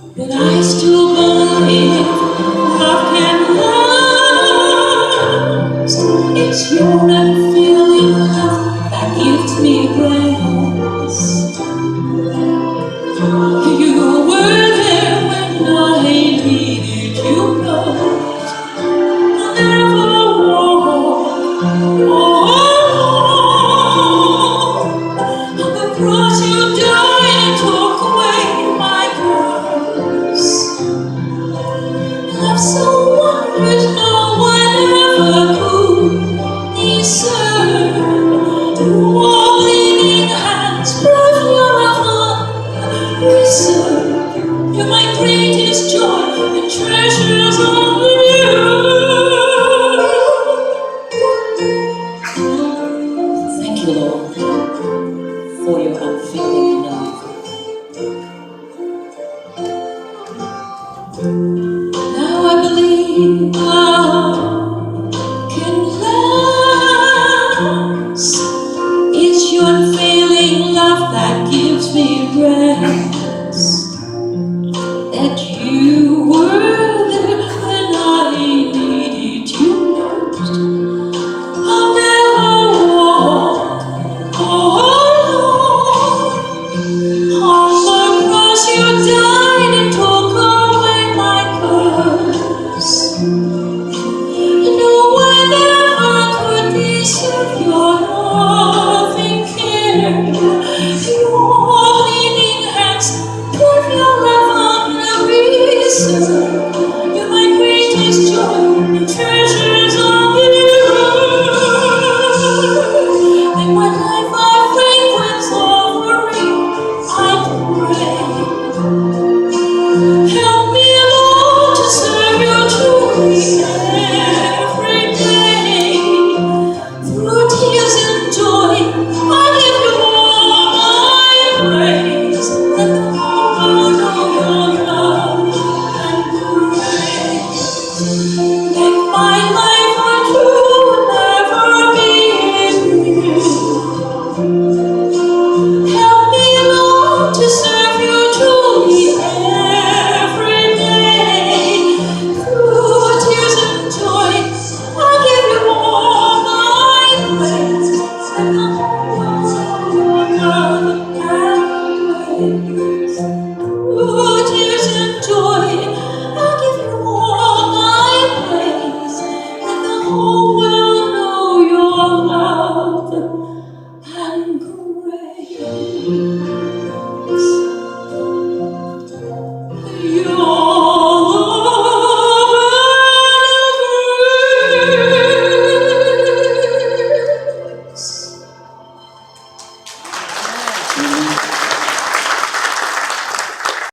But I still believe love can last. It's your unfailing love that gives me grace. You were there when I needed you most. I'll never walk on the cross. You died and took away my curse. Love so wondrous, no one ever could discern. Your bleeding hands prove your love unreserved. You're my greatest joy and treasures only you. Thank you, Lord, for your unfailing love. Now I believe love can last. It's your unfailing love that gives me rest. That you were there when I needed you most. I'll never walk on the cross. You died and took away my curse. No one ever could deserve your loving care. Your bleeding hands prove your love unreserved. You're my greatest joy and treasures of you. And when life I fragrance offering, I pray. Help me, Lord, to serve you truly every day. Through tears and joy, I give you all my praise. Let the whole world know your love and grace. Make my life untrue and never be real. Help me, Lord, to serve you truly every day. Through tears and joy, I give you all my praise. And the whole world know your love and grace. Through tears and joy, I give you all my praise. And the whole world know your love and grace. Your